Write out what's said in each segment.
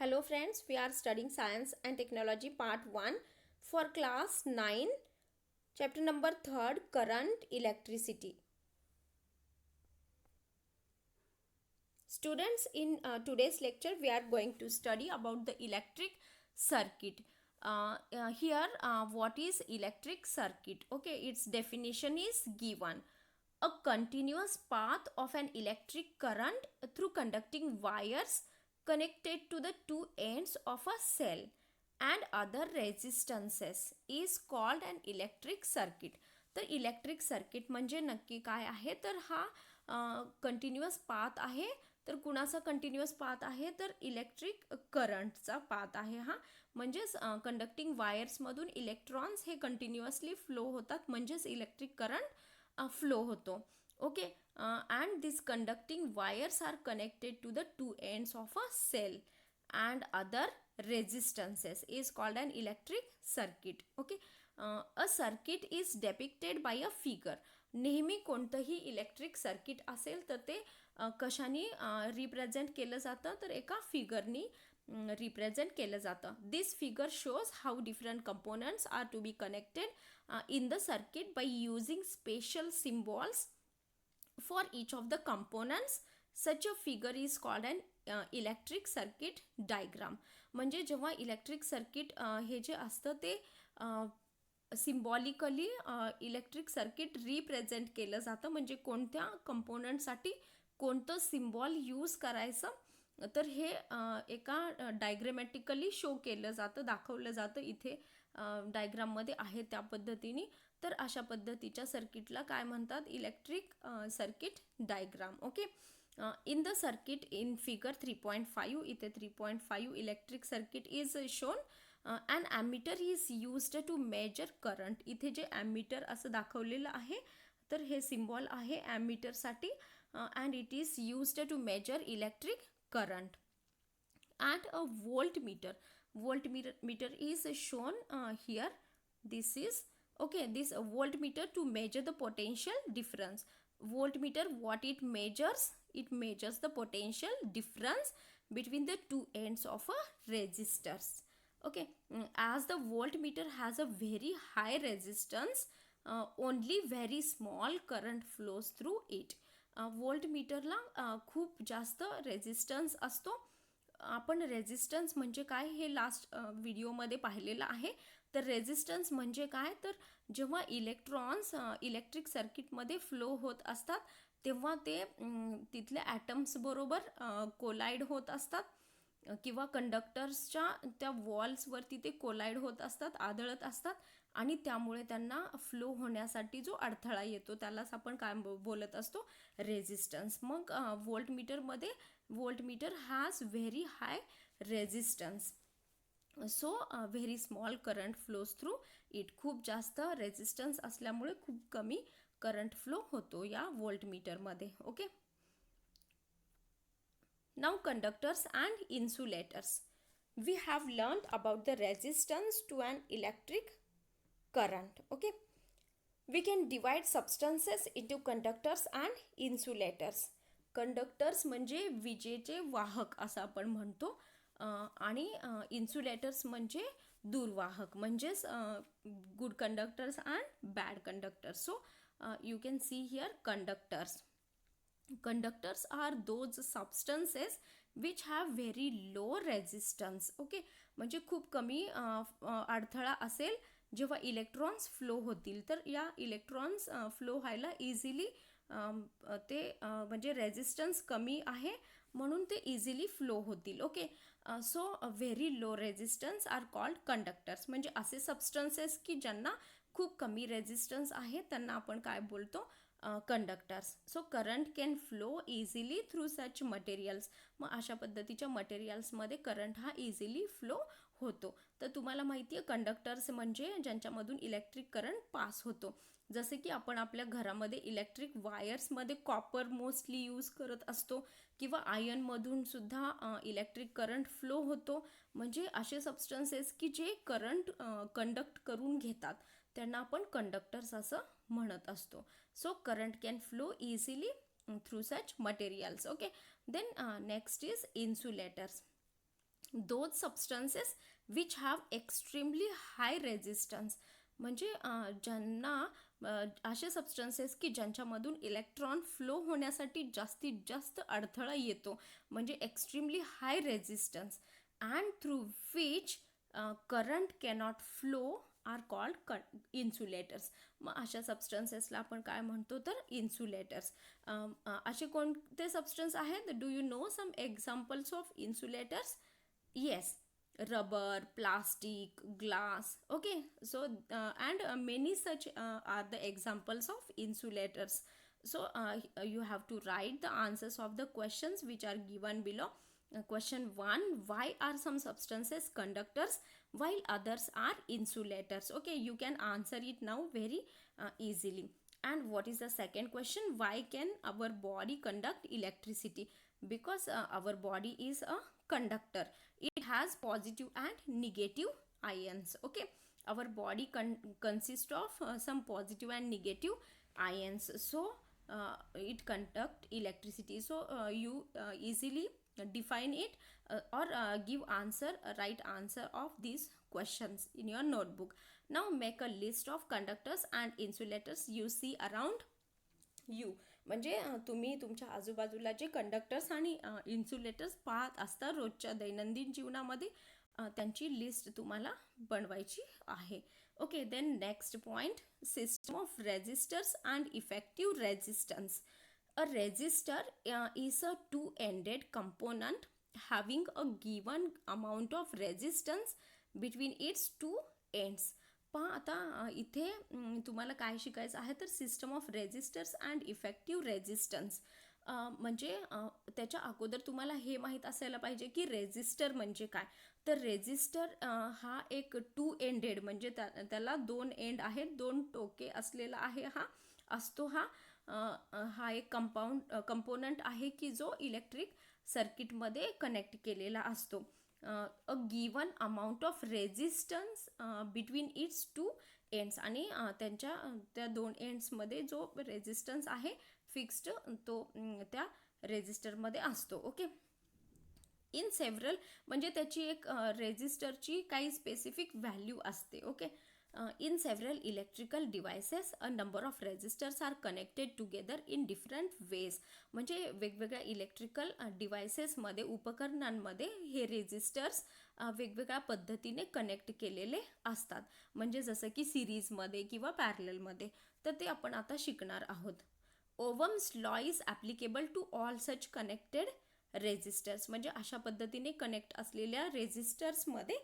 Hello friends, we are studying Science and Technology Part 1 for class 9, chapter number 3rd, Current Electricity. Students, in today's lecture we are going to study about the electric circuit. What is electric circuit? Okay, its definition is given. A continuous path of an electric current through conducting wires connected to the two ends of a cell and other resistances is called an electric circuit. तर electric circuit म्हणजे नक्की काय आहे, तर हा continuous path आहे. तर कुणाचा कंटिन्युअस पाथ आहे, तर इलेक्ट्रिक करंटचा पाथ आहे हा. म्हणजेच कंडक्टिंग वायर्समधून इलेक्ट्रॉन्स हे कंटिन्युअसली फ्लो होतात, म्हणजेच इलेक्ट्रिक करंट फ्लो होतो. Okay, and these conducting wires are connected to the two ends of a cell and other resistances is called an electric circuit. Okay, a circuit is depicted by a figure. नेहमी कोणतंही electric circuit असेल तर ते कशाने represent केलं जातं, तर एका फिगरनी रिप्रेझेंट केलं जातं. This figure shows how different components are to be connected in the circuit by using special symbols for each of the components. Such a figure is called an electric circuit diagram. म्हणजे जेव्हा electric circuit हे जे असतं ते symbolically electric circuit represent केलं जातं. म्हणजे कोणत्या कंपोनंटसाठी कोणतं सिम्बॉल यूज करायचं, तर हे एका डायग्रामॅटिकली शो केलं जातं, दाखवलं जातं. इथे डायग्राममध्ये आहे त्या पद्धतीने. तर अशा पद्धतीच्या सर्किटला काय म्हणतात, electric circuit diagram. Okay, in the circuit in figure 3.5 इथे 3.5 electric circuit is shown. And ammeter is used to measure current. इथे जे ॲमीटर असं दाखवलेलं आहे, तर हे सिम्बॉल आहे ॲमीटरसाठी. And it is used to measure electric current. And a voltmeter is shown here. This is okay, this voltmeter to measure the potential difference. Voltmeter, what it measures the potential difference between the two ends of a resistors. Okay, as the voltmeter has a very high resistance, only very small current flows through it. व्होल्टमीटरला खूप जास्त resistance असतो. आपण resistance म्हणजे काय हे last व्हिडिओमध्ये पाहिलेलं आहे. तर रेजिस्टन्स म्हणजे काय, तर जेव्हा इलेक्ट्रॉन्स इलेक्ट्रिक सर्किटमध्ये फ्लो होत असतात तेव्हा ते तिथल्या ॲटम्स बरोबर कोलाईड होत असतात किंवा कंडक्टर्सच्या त्या वॉल्सवरती ते कोलाईड होत असतात, आदळत असतात, आणि त्यामुळे त्यांना फ्लो होण्यासाठी जो अडथळा येतो त्यालाच आपण काय बोलत असतो, रेजिस्टन्स. मग voltmeter has very high resistance, so very small current flows through it. खूप जास्त रेजिस्टन्स असल्यामुळे खूप कमी करंट फ्लो होतो या व्होल्टमीटर मध्ये. Okay, now conductors and insulators. We have learned about the resistance to an electric current. Okay, we can divide substances into conductors and insulators. Conductors म्हणजे विजेचे वाहक असं आपण म्हणतो, आणि इन्सुलेटर्स म्हणजे दूरवाहक, म्हणजेच good conductors and bad conductors. So you can see here conductors. Conductors are those substances which have very low resistance. Okay, म्हणजे खूप कमी अडथळा असेल जेव्हा इलेक्ट्रॉन्स फ्लो होतील, तर या इलेक्ट्रॉन्स फ्लो व्हायला इझिली ते म्हणजे रेजिस्टन्स कमी आहे म्हणून ते इझिली फ्लो होतील. Okay, so very low resistance are called conductors. म्हणजे असे सबस्टन्सेस की ज्यांना खूप कमी रेजिस्टन्स आहे त्यांना आपण काय बोलतो, conductors. So current can flow easily through such materials. मग अशा पद्धतीच्या मटेरियल्समध्ये करंट हा इझिली फ्लो होतो. तर तुम्हाला माहिती आहे कंडक्टर्स म्हणजे ज्यांच्यामधून इलेक्ट्रिक करंट पास होतो. जसे की आपण आपल्या घरामध्ये इलेक्ट्रिक वायर्समध्ये कॉपर मोस्टली यूज करत असतो किंवा आयर्नमधून सुद्धा इलेक्ट्रिक करंट फ्लो होतो. म्हणजे असे सबस्टन्सेस की जे करंट कंडक्ट करून घेतात त्यांना आपण कंडक्टर्स असं म्हणत असतो. So current can flow easily through such materials. Okay, then next is insulators. those substances which have extremely high resistance. म्हणजे ज्यांना असे सबस्टन्सेस की ज्यांच्यामधून इलेक्ट्रॉन फ्लो होण्यासाठी जास्तीत जास्त अडथळा येतो, म्हणजे extremely high resistance, and through which current cannot flow are called insulators. मग अशा सबस्टन्सेसला आपण काय म्हणतो तर इन्सुलेटर्स. असे कोणते सबस्टन्स आहेत? Do you know some examples of insulators? Yes, rubber, plastic, glass. Okay, so and many such are the examples of insulators. So you have to write the answers of the questions which are given below. Question 1: why are some substances conductors while others are insulators? Okay, you can answer it now very easily. And what is the second question? Why can our body conduct electricity? Because our body is a conductor. It has positive and negative ions. Okay, our body consists of some positive and negative ions, so it conduct electricity. So you easily define it or give answer, right answer of these questions in your notebook. Now make a list of conductors and insulators you see around you. म्हणजे तुम्ही तुमच्या आजूबाजूला जे conductors आणि insulators पाहत असता रोजच्या दैनंदिन जीवनामध्ये, त्यांची लिस्ट तुम्हाला बनवायची आहे. Okay, then next point: system of resistors and effective resistance. A resistor is a two-ended component having a given amount of resistance between its two ends. पहा आता इथे तुम्हाला काय शिकायचं आहे तर system of resistors and effective resistance. म्हणजे त्याच्या अगोदर तुम्हाला हे माहीत असायला पाहिजे की रेजिस्टर म्हणजे काय. तर रेजिस्टर हा एक टू एंडेड, म्हणजे त्याला दोन एंड आहेत, दोन टोके असलेला आहे हा असतो. हा एक कंपोनंट आहे की जो इलेक्ट्रिक सर्किटमध्ये कनेक्ट केलेला असतो. A given amount of resistance between its two ends, आणि त्यांच्या त्या दोन एंड्समध्ये जो रेजिस्टन्स आहे फिक्स्ड, तो त्या रेजिस्टरमध्ये असतो. ओके, इन सेव्हरल, म्हणजे त्याची एक रेजिस्टरची काही स्पेसिफिक व्हॅल्यू असते. Okay, in several electrical devices a number of resistors are connected together in different ways. म्हणजे वेगवेगळ्या इलेक्ट्रिकल डिव्हायसेसमध्ये, उपकरणांमध्ये हे रेजिस्टर्स वेगवेगळ्या पद्धतीने कनेक्ट केलेले असतात. म्हणजे जसं की सिरीजमध्ये किंवा पॅरललमध्ये. तर ते आपण आता शिकणार आहोत. Ohm's law is applicable to all such connected resistors. म्हणजे अशा पद्धतीने कनेक्ट असलेल्या रेजिस्टर्समध्ये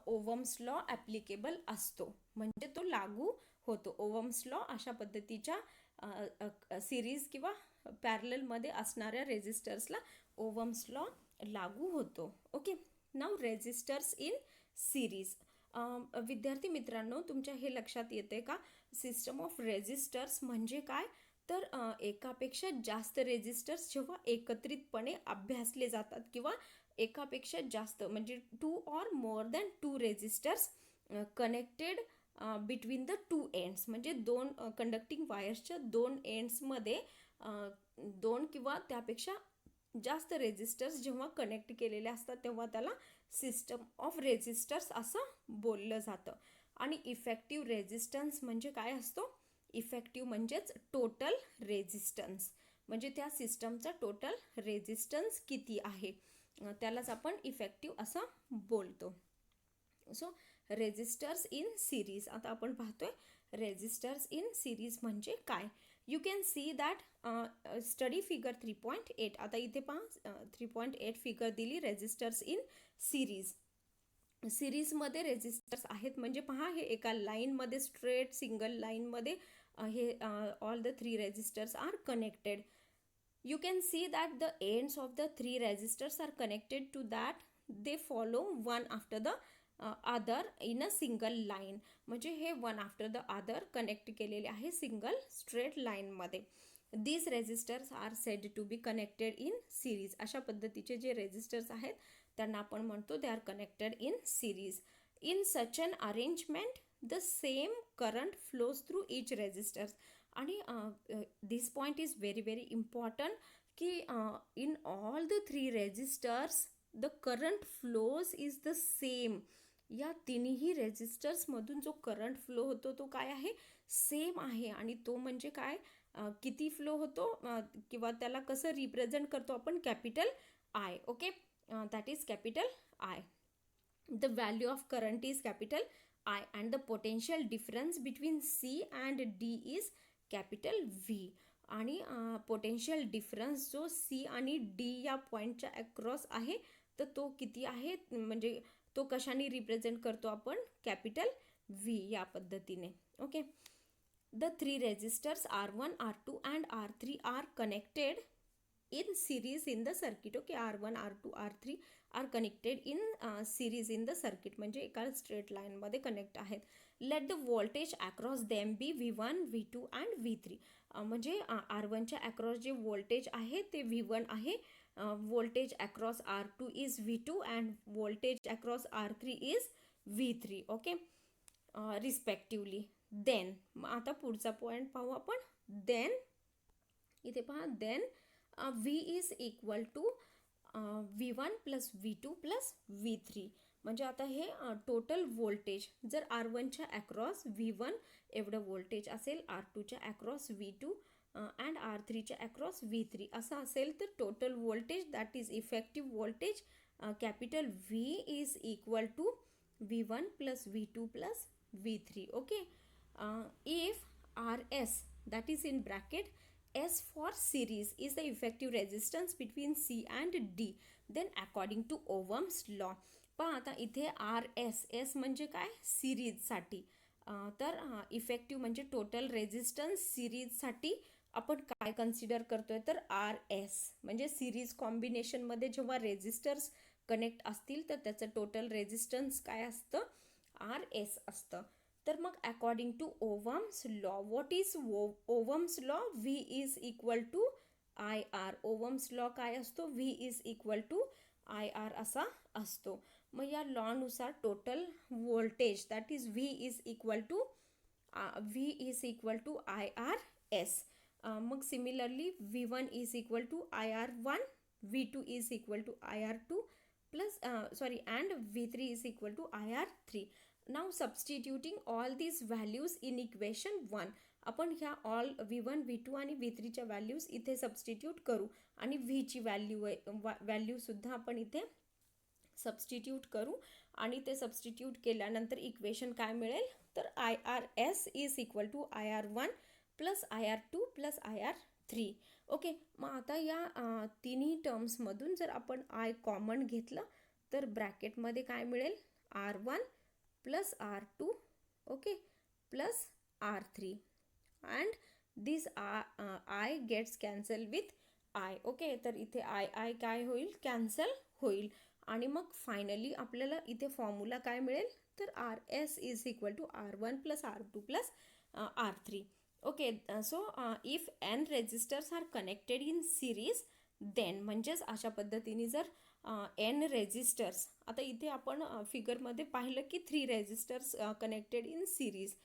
ओहम्स लॉ ॲप्लिकेबल असतो, म्हणजे तो लागू होतो. ओहम्स लॉ अशा पद्धतीच्या सिरीज किंवा पॅरललमध्ये असणाऱ्या रेजिस्टर्सला ओहम्स लॉ लागू होतो. ओके, नाव रेजिस्टर्स इन सिरीज. विद्यार्थी मित्रांनो, तुमच्या हे लक्षात येते का सिस्टम ऑफ रेजिस्टर्स म्हणजे काय? तर एकापेक्षा जास्त रेजिस्टर्स जेव्हा एकत्रितपणे अभ्यासले जातात किंवा एकापेक्षा जास्त म्हणजे two or more than two resistors connected between the two ends, म्हणजे दोन कंडक्टिंग वायर्सच्या दोन एंड्समध्ये दोन किंवा त्यापेक्षा जास्त रेजिस्टर्स जेव्हा कनेक्ट केलेले असतात तेव्हा त्याला सिस्टम ऑफ रेजिस्टर्स असं बोललं जातं. आणि इफेक्टिव्ह रेजिस्टन्स म्हणजे काय असतो? इफेक्टिव्ह म्हणजेच टोटल रेजिस्टन्स, म्हणजे त्या सिस्टमचा टोटल रेजिस्टन्स किती आहे त्यालाच आपण इफेक्टिव्ह असं बोलतो. सो रेजिस्टर्स इन सिरीज, आता आपण पाहतोय रेजिस्टर्स इन सिरीज म्हणजे काय. You can see that study figure 3.8. आता इथे पहा 3.8 फिगर दिली रेजिस्टर्स इन सिरीज. सिरीजमध्ये रेजिस्टर्स आहेत, म्हणजे पहा हे एका लाईनमध्ये स्ट्रेट सिंगल लाईनमध्ये हे all the three resistors are connected. You can see that the ends of the three resistors are connected to that they follow one after the other in a single line. म्हणजे हे one after the other connect केलेले आहे single straight लाईनमध्ये. These resistors are said to be connected in series. अशा पद्धतीचे जे resistors आहेत त्यांना आपण म्हणतो they are connected in series. In such an arrangement the same current flows through each resistor. आणि this point is very very important की in all the three resistors the current flows is the same. या तिन्ही रेजिस्टर्समधून जो current flow होतो तो काय आहे, same आहे. आणि तो म्हणजे काय, किती फ्लो होतो, किंवा त्याला कसं रिप्रेझेंट करतो आपण, capital I. Okay, that is capital I. The value of current is capital I and the potential difference between C and D is capital V. आणि पोटेन्शियल डिफरन्स जो C आणि D या पॉईंटच्या अक्रॉस आहे तर तो किती आहे, म्हणजे तो कशाने रिप्रेझेंट करतो आपण, कॅपिटल V या पद्धतीने. Okay, the three resistors R1, R2 and R3 are connected in series in the circuit. Okay, R1, R2, R3 are connected in series in the circuit, म्हणजे एका स्ट्रेट लाईन मध्ये connect आहेत. Let the voltage across them be V1, V2 and V3. म्हणजे R1च्या across जे voltage आहे ते V1 आहे, voltage across R2 is V2 and voltage across R3 is V3. Okay, respectively. Then आता पुढचा पॉईंट पाहू आपण. देन इथे पहा, then V is equal to V1 plus V2 plus V3. म्हणजे आता हे टोटल व्होल्टेज जर R1च्या अक्रॉस V1 एवढं व्होल्टेज असेल, R2च्या अक्रॉस V2 अँड R3च्या अक्रॉस V3 असं असेल, तर total voltage that is effective voltage capital V is equal to V1 plus V2 plus V3. Okay, if RS, that is in bracket S for series, is the effective resistance between C and D, then according to Ohm's law. पण आता इथे S म्हणजे काय, सिरीजसाठी. तर effective म्हणजे total resistance सिरीजसाठी आपण काय consider करतोय, तर RS म्हणजे सिरीज कॉम्बिनेशनमध्ये जेव्हा रेजिस्टर्स कनेक्ट असतील तर त्याचं टोटल रेजिस्टन्स काय असतं, RS असतं. तर मग according to ohm's law, what is ohm's law, V is equal to IR. Ohm's law काय असतो, V is equal to IR असा असतो. मग या लॉनुसार total voltage that is V is equal to IRS. मग similarly V1 is equal to IR1, V2 is equal to IR2 plus and V3 is equal to IR3. Now substituting all these values in equation 1, आपण ह्या all V1, V2 आणि V3 च्या values इथे substitute करू आणि V ची value सुद्धा आपण इथे सबस्टिट्यूट करू. आणि ते सबस्टिट्यूट केल्यानंतर इक्वेशन काय मिळेल, तर IRS is equal to IR1 plus IR2 plus IR3. Okay, मग आता या तिन्ही टर्म्समधून जर आपण I कॉमन घेतलं तर ब्रॅकेटमध्ये काय मिळेल, R1 plus R2 okay plus R3 and this I gets cancel with I. Okay, तर इथे I काय होईल, कॅन्सल होईल. आणि मग फायनली आपल्याला इथे फॉर्म्युला काय मिळेल, तर RS is equal to R1 plus R2 plus R3. Okay, so if n resistors are connected in series then, म्हणजेच अशा पद्धतीने जर n रेजिस्टर्स, आता इथे आपण फिगरमध्ये पाहिलं की 3 रेजिस्टर्स कनेक्टेड इन सिरीज,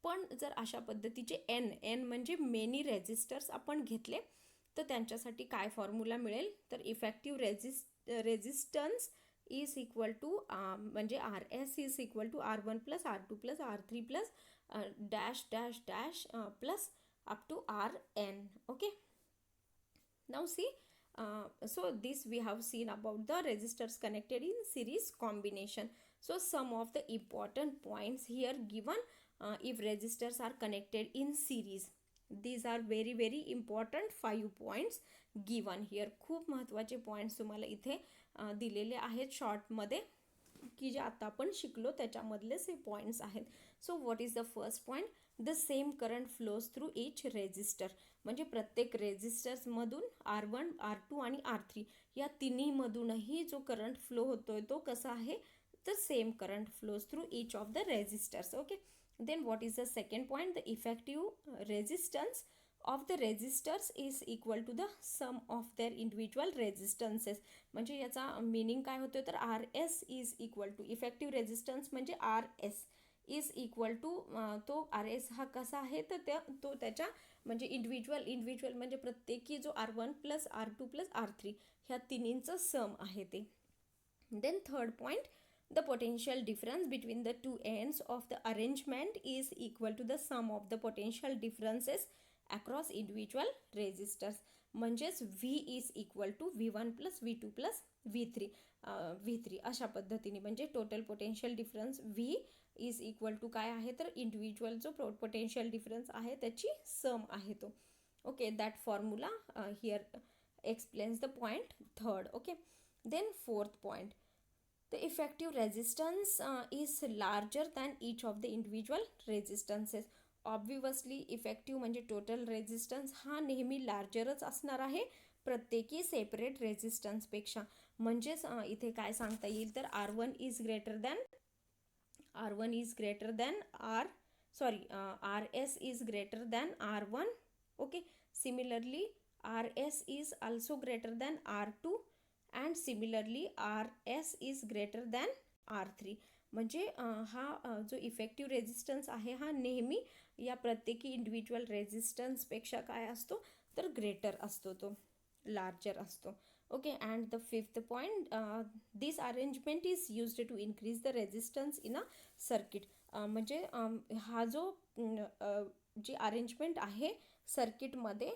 पण जर अशा पद्धतीचे n म्हणजे मेनी रेजिस्टर्स आपण घेतले तर त्यांच्यासाठी काय फॉर्म्युला मिळेल, तर effective resistance is equal to म्हणजे RS is equal to R1 plus R2 plus R3 plus dash dash dash plus up to RN. Okay, now see, so this we have seen about the resistors connected in series combination. So some of the important points here given if resistors are connected in series. These are very very important 5 points given here. खूप महत्त्वाचे points तुम्हाला इथे दिलेले आहेत शॉर्टमध्ये, की जे आता आपण शिकलो त्याच्यामधलेच हे पॉईंट्स आहेत. So what is the first point, the same current flows through each resistor. म्हणजे प्रत्येक रेजिस्टर्समधून R1, R2 आणि R3 या तिन्हीमधूनही जो करंट फ्लो होतोय तो कसा आहे, तर same current flows through each of the resistors. Okay, then what is the second point, the effective resistance of the resistors is equal to the sum of their individual resistances. म्हणजे याचा meaning काय होतं, तर RS is equal to effective resistance म्हणजे RS is equal to, तो RS हा कसा आहे, तर तो त्याच्या म्हणजे इंडिव्हिज्युअल म्हणजे प्रत्येकी जो R1 plus R2 plus R3 ह्या तिन्हींचं सम आहे ते. Then third point, the potential difference between the two ends of the arrangement is equal to the sum of the potential differences across individual resistors. म्हणजेच V is equal to V1 plus V2 plus V3 V3 अशा पद्धतीने, म्हणजे total potential difference V is equal to काय आहे तर individual जो potential difference आहे त्याची सम आहे तो. Okay, that formula here explains the point third. Okay, then fourth point, the effective resistance is larger than each of the individual resistances. Obviously effective म्हणजे total resistance हा नेहमी लार्जरच असणार आहे प्रत्येकी सेपरेट रेजिस्टन्सपेक्षा. म्हणजेच इथे काय सांगता येईल तर R1 is greater than RS is greater than R1. Okay, similarly RS is also greater than R2 and similarly RS is greater than R3. म्हणजे हा जो इफेक्टिव्ह रेजिस्टन्स आहे हा नेहमी या प्रत्येकी इंडिव्हिज्युअल रेजिस्टन्सपेक्षा काय असतो तर ग्रेटर असतो, तो लार्जर असतो. Okay, and the fifth point, this arrangement is used to increase the resistance in a circuit. म्हणजे हा जो जी अरेंजमेंट आहे सर्किटमध्ये,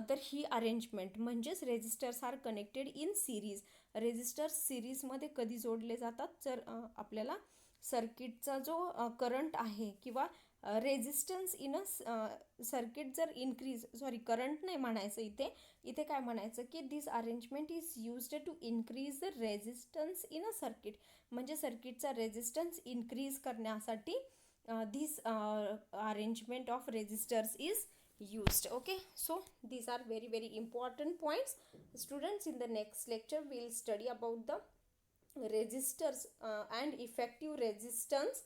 तर ही अरेंजमेंट म्हणजेच resistors are connected in series. Resistors सिरीजमध्ये कधी जोडले जातात जर आपल्याला सर्किटचा जो करंट आहे किंवा रेजिस्टन्स इन अ सर्किट जर करंट नाही म्हणायचं इथे काय म्हणायचं की this arrangement is used to increase the resistance in a circuit. म्हणजे सर्किटचा रेजिस्टन्स इन्क्रीज करण्यासाठी this arrangement of resistors is used. Okay, so these are very very important points. Students, in the next lecture we'll study about the resistors and effective resistance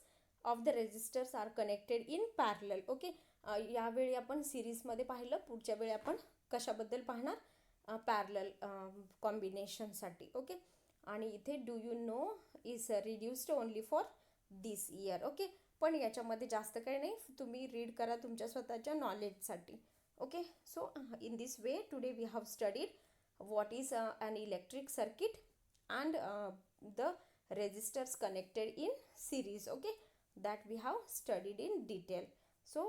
of the resistors are connected in parallel. Okay, यावेळी आपण सिरीजमध्ये पाहिलं, पुढच्या वेळी आपण कशाबद्दल पाहणार parallel कॉम्बिनेशनसाठी. Okay, आणि इथे do you no is reduced only for this year. Okay, पण याच्यामध्ये जास्त काही नाही, तुम्ही रीड करा तुमच्या स्वतःच्या नॉलेजसाठी. Okay, so in this way today we have studied what is an electric circuit and the resistors connected in series. Okay, that we have studied in detail. So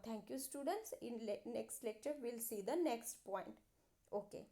thank you students. In next lecture we'll see the next point. Okay.